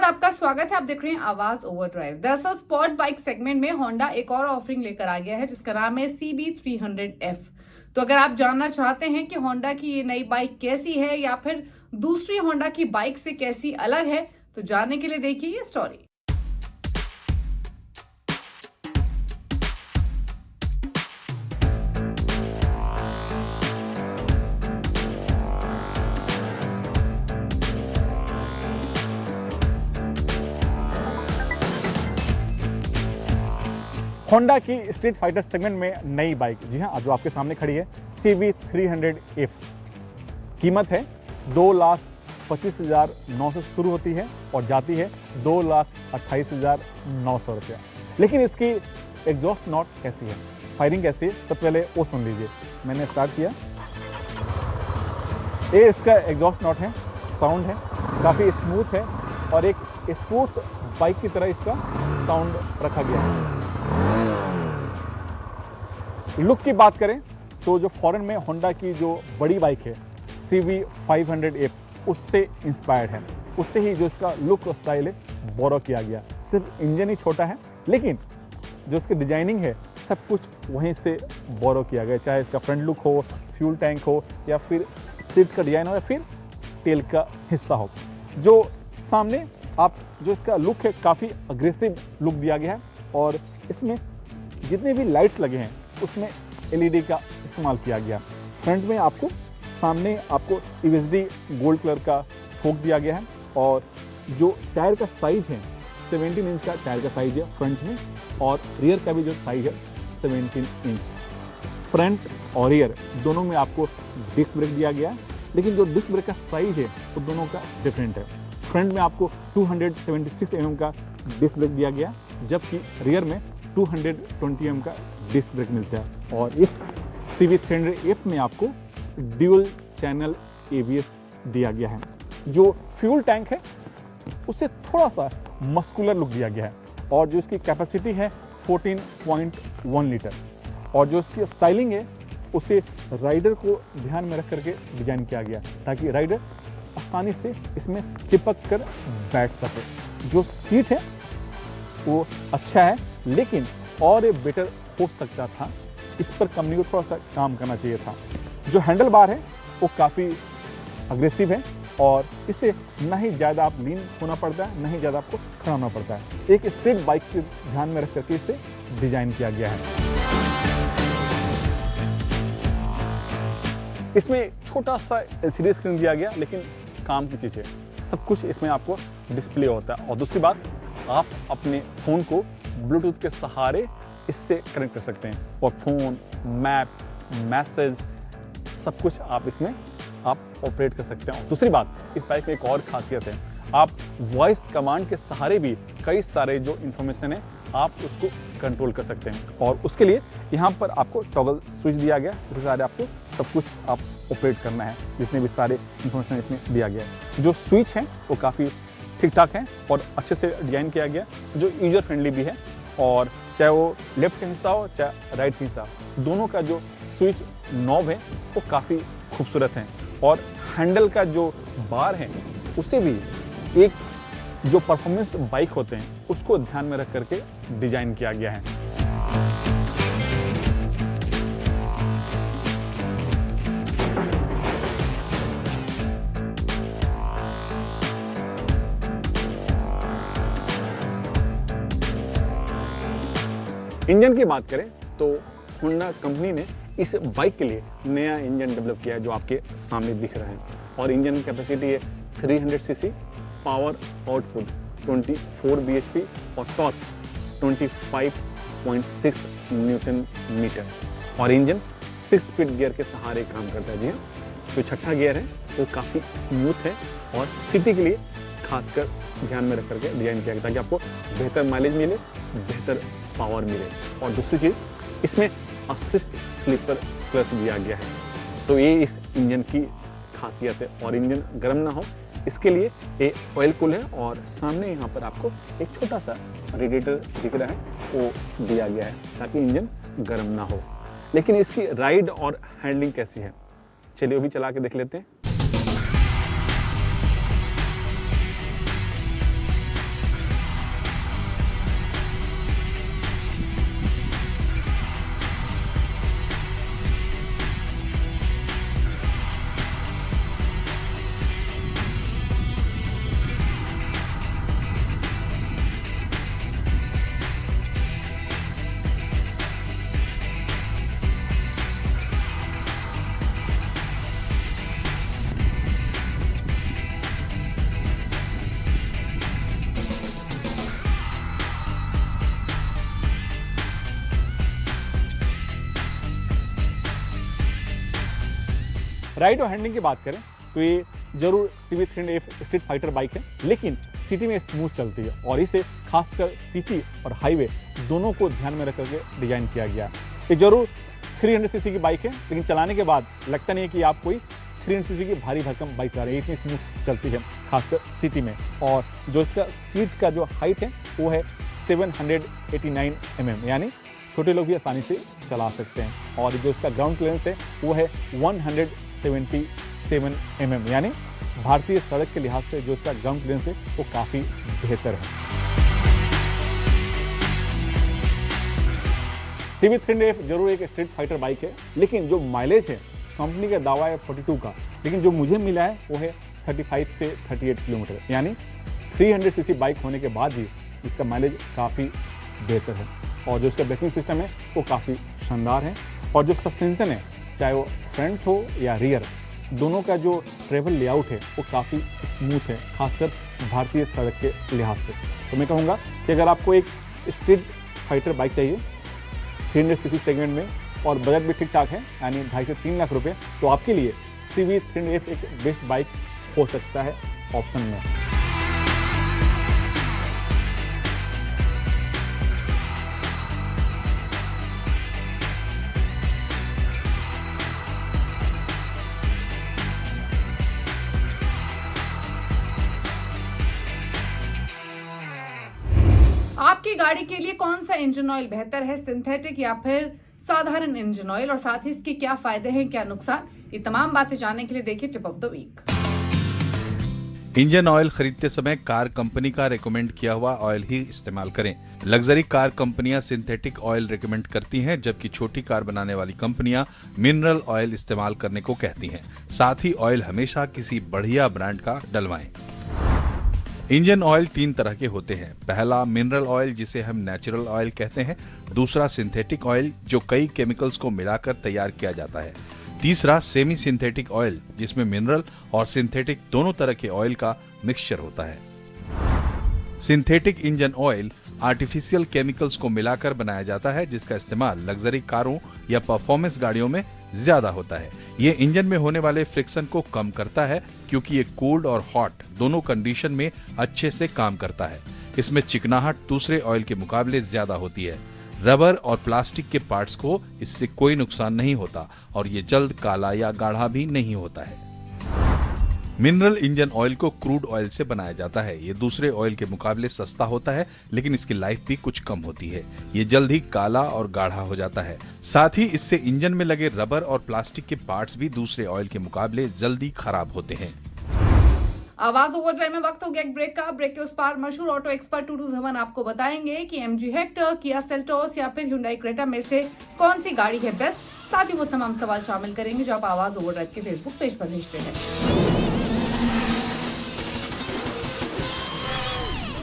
आपका स्वागत है। आप देख रहे हैं आवाज ओवरड्राइव। दरअसल स्पोर्ट बाइक सेगमेंट में होंडा एक और ऑफरिंग लेकर आ गया है जिसका नाम है CB300F। तो अगर आप जानना चाहते हैं कि होंडा की ये नई बाइक कैसी है या फिर दूसरी होंडा की बाइक से कैसी अलग है, तो जानने के लिए देखिए ये स्टोरी। होंडा की स्ट्रीट फाइटर सेगमेंट में नई बाइक, जी हाँ, जो आपके सामने खड़ी है CB300F। कीमत है 2,25,900 से शुरू होती है और जाती है 2,28,900 रुपया। लेकिन इसकी एग्जॉस्ट नॉट कैसी है, फायरिंग कैसी है, सबसे पहले वो सुन लीजिए। मैंने स्टार्ट किया, ये इसका एग्जॉस्ट नॉट है, साउंड है, काफ़ी स्मूथ है और एक स्पोर्ट्स बाइक की तरह इसका साउंड रखा गया है। लुक की बात करें तो जो फॉरेन में होंडा की जो बड़ी बाइक है CB500F, उससे इंस्पायर्ड है, उससे ही जो इसका लुक और स्टाइल है बोरो किया गया। सिर्फ इंजन ही छोटा है, लेकिन जो इसकी डिजाइनिंग है सब कुछ वहीं से बोरो किया गया, चाहे इसका फ्रंट लुक हो, फ्यूल टैंक हो, या फिर सीट का डिजाइन हो, या फिर टेल का हिस्सा हो। जो सामने आप जो इसका लुक है, काफ़ी अग्रेसिव लुक दिया गया है और इसमें जितने भी लाइट्स लगे हैं उसमें LED का इस्तेमाल किया गया। फ्रंट में आपको सामने आपको USD गोल्ड कलर का फोक दिया गया है और जो टायर का साइज है 17 इंच का टायर का साइज है फ्रंट में, और रियर का भी जो साइज है 17 इंच। फ्रंट और रियर दोनों में आपको डिस्क ब्रेक दिया गया है, लेकिन जो डिस्क ब्रेक का साइज है वो दोनों का डिफरेंट है। फ्रंट में आपको 276 mm का डिस्क ब्रेक दिया गया, जबकि रियर में 220 mm का डिस्क ब्रेक मिलता है। और इस CB300F में आपको ड्यूल चैनल ABS दिया गया है। जो फ्यूल टैंक है उससे थोड़ा सा मस्कुलर लुक दिया गया है और जो इसकी कैपेसिटी है 14.1 लीटर, और जो इसकी स्टाइलिंग है उसे राइडर को ध्यान में रख करके डिजाइन किया गया ताकि राइडर आसानी से इसमें चिपक कर बैठ सके। जो सीट है वो अच्छा है, लेकिन और बेटर हो सकता था, इस पर कंपनी को थोड़ा सा काम करना चाहिए था। जो हैंडल बार है वो काफ़ी अग्रेसिव है और इससे ना ही ज़्यादा आप लीन होना पड़ता है, ना ही ज़्यादा आपको खड़ा होना पड़ता है। एक स्ट्रीट बाइक के ध्यान में रख करके इसे डिजाइन किया गया है। इसमें छोटा सा LCD स्क्रीन दिया गया, लेकिन काम की चीज़ है, सब कुछ इसमें आपको डिस्प्ले होता है। और दूसरी बात, आप अपने फ़ोन को ब्लूटूथ के सहारे इससे कनेक्ट कर सकते हैं और फ़ोन, मैप, मैसेज, सब कुछ आप इसमें आप ऑपरेट कर सकते हैं। और दूसरी बात, इस बाइक में एक और खासियत है, आप वॉइस कमांड के सहारे भी कई सारे जो इन्फॉर्मेशन है आप उसको कंट्रोल कर सकते हैं। और उसके लिए यहाँ पर आपको टॉगल स्विच दिया गया, जिसके सहारे आपको सब कुछ आप ऑपरेट करना है, जितने भी सारे इन्फॉर्मेशन इसमें दिया गया है। जो स्विच हैं वो काफ़ी ठीक ठाक है और अच्छे से डिजाइन किया गया, जो यूजर फ्रेंडली भी है। और चाहे वो लेफ्ट का हिस्सा हो चाहे राइट का हिस्सा, दोनों का जो स्विच नॉब है वो काफ़ी खूबसूरत है। और हैंडल का जो बार है उसे भी एक जो परफॉर्मेंस बाइक होते हैं उसको ध्यान में रख करके डिजाइन किया गया है। इंजन की बात करें तो होंडा कंपनी ने इस बाइक के लिए नया इंजन डेवलप किया है, जो आपके सामने दिख रहा है। और इंजन की कैपेसिटी है 300 सीसी, पावर आउटपुट 24 bhp और टॉर्क 25.6 न्यूटन मीटर। और इंजन 6 स्पीड गियर के सहारे काम करता है। जी हाँ, जो छठा गियर है वो काफ़ी स्मूथ है और सिटी के लिए खासकर ध्यान में रख करके डिजाइन किया गया ताकि आपको बेहतर माइलेज मिले, बेहतर पावर मिले। और दूसरी चीज़, इसमें असिस्ट स्लीपर क्लच दिया गया है, तो ये इस इंजन की खासियत है। और इंजन गर्म ना हो इसके लिए ये ऑयल कूल है। और सामने यहाँ पर आपको एक छोटा सा रेडिएटर दिख रहा है, वो दिया गया है ताकि इंजन गर्म ना हो। लेकिन इसकी राइड और हैंडलिंग कैसी है, चलिए वो भी चला के देख लेते हैं। राइड और हैंडलिंग की बात करें तो ये जरूर CV300F स्ट्रीट फाइटर बाइक है, लेकिन सिटी में स्मूथ चलती है और इसे खासकर सिटी और हाईवे दोनों को ध्यान में रख करके डिजाइन किया गया। ये जरूर 300cc की बाइक है, लेकिन चलाने के बाद लगता नहीं है कि आप कोई 300cc की भारी भरकम बाइक चला रहे हैं। इतनी स्मूथ चलती है खासकर सिटी में। और जो इसका सीट का जो हाइट है वो है 789 mm, यानी छोटे लोग भी आसानी से चला सकते हैं। और जो इसका ग्राउंड क्लियरेंस है वो है 177 mm, यानी भारतीय सड़क के लिहाज से जो इसका ग्राउंड क्लियरेंस है वो काफ़ी बेहतर है। CV300F जरूर एक स्ट्रीट फाइटर बाइक है, लेकिन जो माइलेज है कंपनी का दावा है 42 का, लेकिन जो मुझे मिला है वो है 35 से 38 किलोमीटर, यानी 300cc बाइक होने के बाद भी इसका माइलेज काफ़ी बेहतर है। और जो इसका ब्रेकिंग सिस्टम है वो काफ़ी शानदार है। और जो सस्पेंशन है, चाहे वो फ्रंट हो या रियर, दोनों का जो ट्रेवल लेआउट है वो काफ़ी स्मूथ है, खासकर भारतीय सड़क के लिहाज से। तो मैं कहूँगा कि अगर आपको एक स्ट्रीट फाइटर बाइक चाहिए 300cc सेगमेंट में और बजट भी ठीक ठाक है, यानी 2.5 से 3 लाख रुपए, तो आपके लिए CV300F एक बेस्ट बाइक हो सकता है ऑप्शन में। आपकी गाड़ी के लिए कौन सा इंजन ऑयल बेहतर है, सिंथेटिक या फिर साधारण इंजन ऑयल, और साथ ही इसके क्या फायदे हैं, क्या नुकसान, ये तमाम बातें जानने के लिए देखिए tip of the week. Engine oil खरीदते समय कार कंपनी का रेकमेंड किया हुआ ऑयल ही इस्तेमाल करें। लग्जरी कार कंपनियां सिंथेटिक ऑयल रेकमेंड करती हैं, जबकि छोटी कार बनाने वाली कंपनियां मिनरल ऑयल इस्तेमाल करने को कहती हैं। साथ ही ऑयल हमेशा किसी बढ़िया ब्रांड का डलवाएं। इंजन ऑयल 3 तरह के होते हैं। पहला मिनरल ऑयल, जिसे हम नेचुरल ऑयल कहते हैं। दूसरा सिंथेटिक ऑयल, जो कई केमिकल्स को मिलाकर तैयार किया जाता है। तीसरा सेमी सिंथेटिक ऑयल, जिसमें मिनरल और सिंथेटिक दोनों तरह के ऑयल का मिक्सचर होता है। Synthetic engine oil artificial chemicals को मिलाकर बनाया जाता है, जिसका इस्तेमाल लग्जरी कारों या परफॉर्मेंस गाड़ियों में ज्यादा होता है। ये इंजन में होने वाले फ्रिक्शन को कम करता है, क्योंकि ये कोल्ड और हॉट दोनों कंडीशन में अच्छे से काम करता है। इसमें चिकनाहट दूसरे ऑयल के मुकाबले ज्यादा होती है। रबर और प्लास्टिक के पार्ट्स को इससे कोई नुकसान नहीं होता और ये जल्द काला या गाढ़ा भी नहीं होता है। मिनरल इंजन ऑयल को क्रूड ऑयल से बनाया जाता है। ये दूसरे ऑयल के मुकाबले सस्ता होता है, लेकिन इसकी लाइफ भी कुछ कम होती है। ये जल्द ही काला और गाढ़ा हो जाता है। साथ ही इससे इंजन में लगे रबर और प्लास्टिक के पार्ट्स भी दूसरे ऑयल के मुकाबले जल्दी खराब होते हैं। आवाज ओवरड्राइव में वक्त हो गया एक ब्रेक का। ब्रेक के उस पार मशहूर ऑटो एक्सपर्ट टूटू धवन आपको बताएंगे कि MG हेक्टर, किया सेल्टोस या फिर Hyundai क्रेटा में से कौन सी गाड़ी है बेस्ट। साथ ही वो तमाम सवाल शामिल करेंगे जो आप आवाज ओवरड्राइव के फेसबुक पेज पर भेजते हैं।